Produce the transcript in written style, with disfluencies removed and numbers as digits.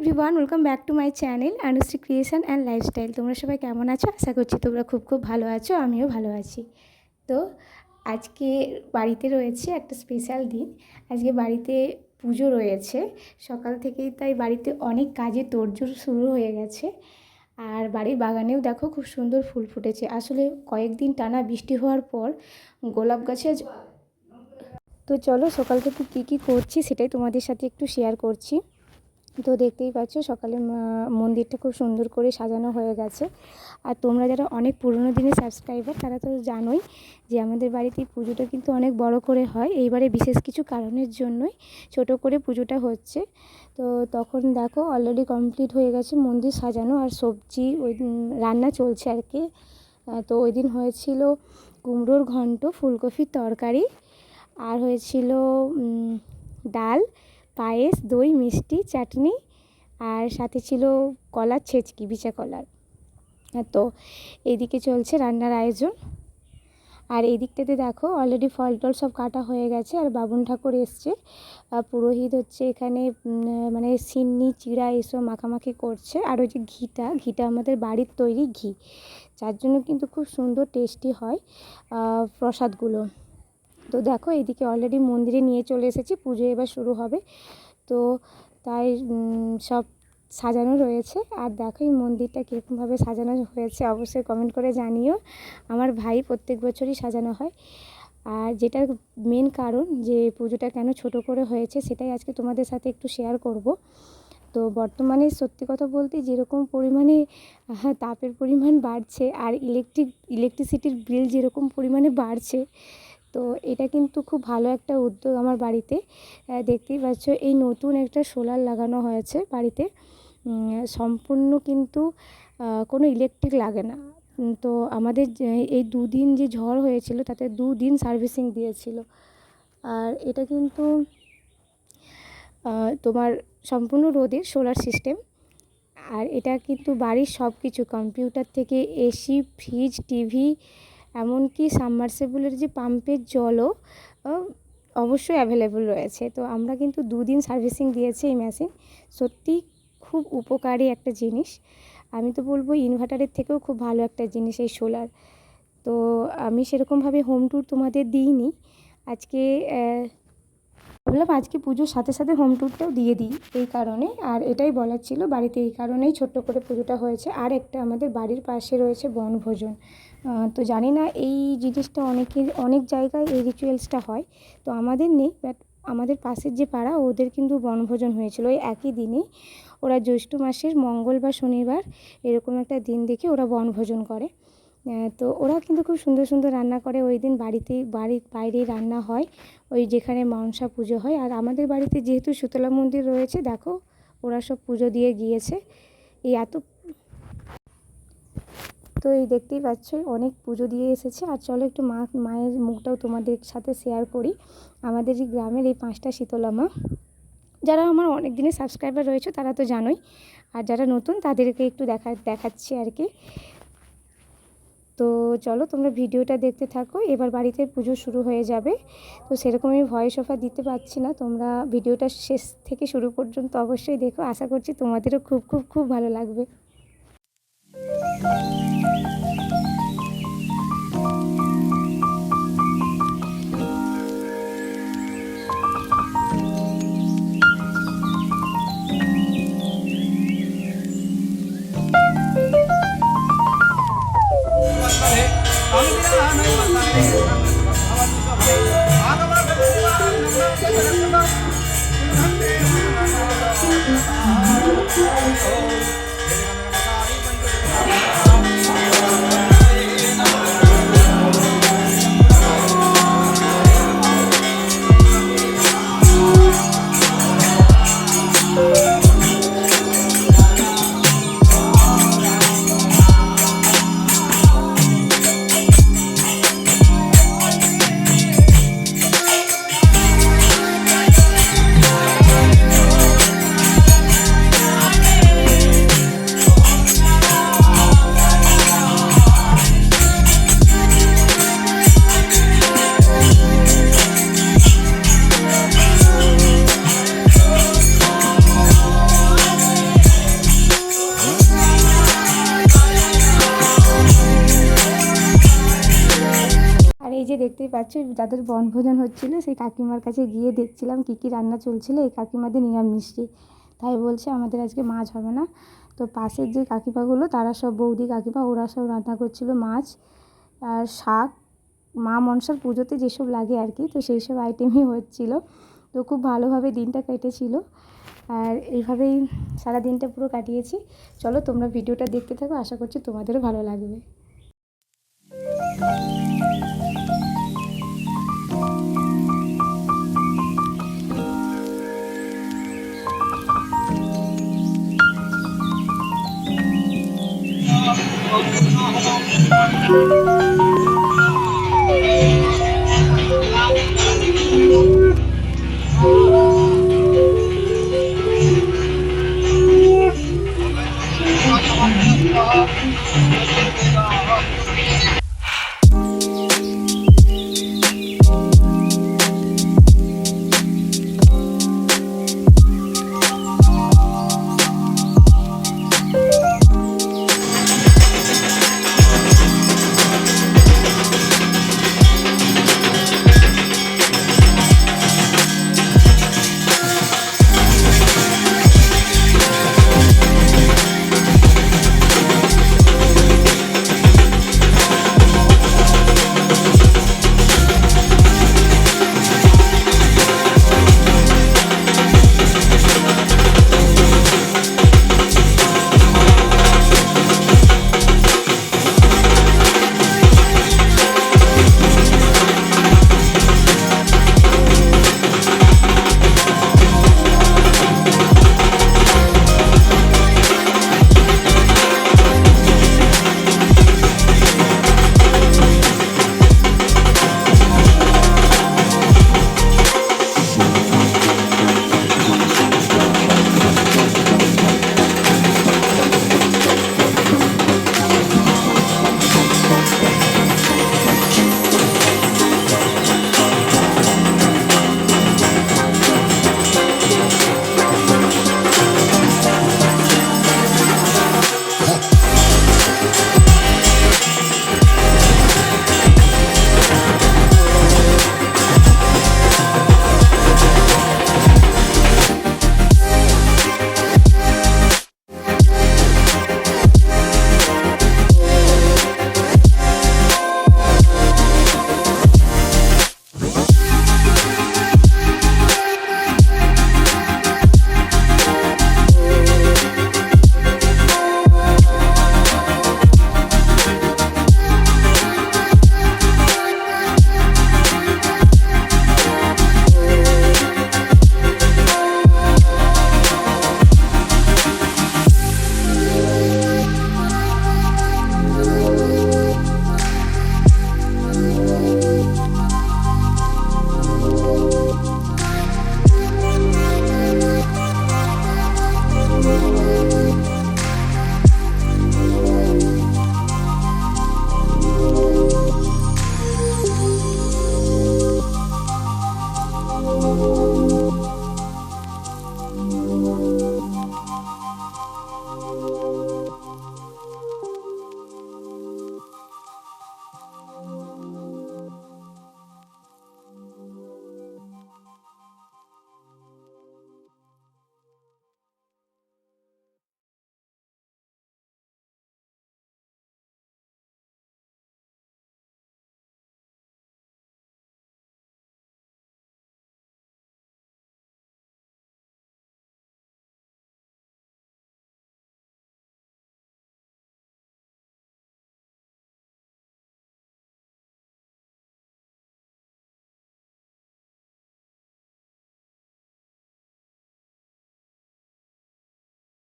Everyone, welcome back to my channel Anushree creation and lifestyle. তোমরা সবাই কেমন আছো? আশা করছি তোমরা খুব ভালো আছো, আমিও ভালো আছি। তো আজকে বাড়িতে রয়েছে একটা স্পেশাল দিন। আজকে বাড়িতে পুজো রয়েছে সকাল থেকেই, তাই বাড়িতে অনেক কাজে তোড়জোড় শুরু হয়ে গেছে। আর বাড়ির বাগানেও দেখো খুব সুন্দর ফুল ফুটেছে। আসলে কয়েকদিন টানা বৃষ্টি হওয়ার পর গোলাপ গাছে তো চলো সকাল থেকে কী করছি সেটাই তোমাদের সাথে একটু শেয়ার করছি। তো দেখতেই পাচ্ছ সকালে মন্দিরটা খুব সুন্দর করে সাজানো হয়ে গেছে। আর তোমরা যারা অনেক পুরনো দিনের সাবস্ক্রাইবার তারা তো জানোই যে আমাদের বাড়িতে পুজোটা কিন্তু অনেক বড় করে হয়। এইবারে বিশেষ কিছু কারণের জন্যই ছোট করে পুজোটা হচ্ছে। তো তখন দেখো অলরেডি কমপ্লিট হয়ে গেছে মন্দির সাজানো, আর সবজি ওই রান্না চলছে আর কি। তো ওই দিন হয়েছিল কুমড়োর ঘন্ট, ফুলকপির তরকারি, আর হয়েছিল ডাল, পায়েস, দই, মিষ্টি, চাটনি, আর সাথে ছিল কলার ছেচকি, বিচা কলার। তো এইদিকে চলছে রান্নার আয়োজন। আর এই দিকটাতে দেখো অলরেডি ফল টল সব কাটা হয়ে গেছে, আর বাবুন ঠাকুর এসছে। পুরোহিত হচ্ছে এখানে মানে সিন্নি চিড়া এসব মাখামাখি করছে। আর ওই যে ঘিটা আমাদের বাড়ির তৈরি ঘি, যার জন্য কিন্তু খুব সুন্দর টেস্টি হয় প্রসাদগুলো। তো দেখো এইদিকে অলরেডি মন্দিরে নিয়ে চলে এসেছি, পুজো এবার শুরু হবে। তো তাই সব সাজানো রয়েছে। আর দেখো এই মন্দিরটা কীরকমভাবে সাজানো হয়েছে অবশ্যই কমেন্ট করে জানিও। আমার ভাই প্রত্যেক বছরই সাজানো হয়। আর যেটার মেন কারণ যে পুজোটা কেন ছোট করে হয়েছে সেটাই আজকে তোমাদের সাথে একটু শেয়ার করব। তো বর্তমানে সত্যি কথা বলতে যেরকম পরিমাণে তাপের পরিমাণ বাড়ছে, আর ইলেকট্রিসিটির বিল যেরকম পরিমাণে বাড়ছে, তো এটা কিন্তু খুব ভালো একটা উদ্যোগ আমার বাড়িতে। দেখতেই পাচ্ছ এই নতুন একটা সোলার লাগানো হয়েছে বাড়িতে। সম্পূর্ণ কিন্তু কোনো ইলেকট্রিক লাগে না। তো আমাদের এই দুদিন যে ঝড় হয়েছিল তাতে 2 দিন সার্ভিসিং দিয়েছিল। আর এটা কিন্তু তোমার সম্পূর্ণ রোদের সোলার সিস্টেম। আর এটা কিন্তু বাড়ির সব কিছু, কম্পিউটার থেকে এসি, ফ্রিজ, টিভি, এমনকি সাবমার্সিবলের যে পাম্পের জলও অবশ্যই অ্যাভেলেবল রয়েছে। তো আমরা কিন্তু 2 দিন সার্ভিসিং দিয়েছি এই মেশিন। সত্যি খুব উপকারী একটা জিনিস। আমি তো বলবো ইনভার্টারের থেকেও খুব ভালো একটা জিনিস এই সোলার। তো আমি সেরকমভাবে হোম ট্যুর তোমাদের দিইনি আজকে। ভাবলাম আজকে পুজোর সাথে সাথে হোম ট্যুরটাও দিয়ে দিই এই কারণে। আর এটাই বলার ছিল, বাড়িতে এই কারণেই ছোট্ট করে পুজোটা হয়েছে। আর একটা আমাদের বাড়ির পাশে রয়েছে বনভোজন। তো জানি না এই জিনিসটা অনেক জায়গায় এই রিচুয়ালসটা হয়, তো আমাদের নেই। বাট আমাদের পাশের যে পাড়া ওদের কিন্তু বনভোজন হয়েছিল ওই একই দিনেই। ওরা জ্যৈষ্ঠ মাসের মঙ্গল বা শনিবার এরকম একটা দিন দেখে ওরা বনভোজন করে। তো ওরা কিন্তু খুব সুন্দর সুন্দর রান্না করে ওই দিন। বাড়ির বাইরেই রান্না হয় ওই যেখানে মনসা পুজো হয়। আর আমাদের বাড়িতে যেহেতু শীতলা মন্দির রয়েছে, দেখো ওরা সব পুজো দিয়ে গিয়েছে। তো এই দেখতেই পাচ্ছ অনেক পুজো দিয়ে এসেছে। আর চলো একটু মায়ের মুখটাও তোমাদের সাথে শেয়ার করি। আমাদের এই গ্রামের এই 5টা শীতলা মা, যারা আমার অনেক দিনের সাবস্ক্রাইবার রয়েছে তারা তো জানোই, আর যারা নতুন তাদেরকে একটু দেখাচ্ছি আর কি। তো চলো তোমরা ভিডিওটা দেখতে থাকো। এবার বাড়িতে পুজো শুরু হয়ে যাবে, তো সেরকম আমি ভয়েস ওভার দিতে পারছি না। তোমরা ভিডিওটা শেষ থেকে শুরু পর্যন্ত অবশ্যই দেখো, আশা করছি তোমাদেরও খুব ভালো লাগবে। দেখতেই পাচ্ছ যাদের বনভোজন হচ্ছিল সেই কাকিমার কাছে গিয়ে দেখছিলাম কী কী রান্না চলছিল। এই কাকিমাদের নিরামিষই, তাই বলছে আমাদের আজকে মাছ হবে না। তো পাশের যে কাকিমাগুলো তারা সব বৌদি কাকিমা ওরা সব রান্না করছিল মাছ আর শাক, মা মনসার পুজোতে যেসব লাগে আর কি, তো সেই সব আইটেমই হচ্ছিল। তো খুব ভালোভাবে দিনটা কেটেছিল আর এইভাবেই সারা দিনটা পুরো কাটিয়েছি। চলো তোমরা ভিডিওটা দেখতে থাকো, আশা করছি তোমাদেরও ভালো লাগবে।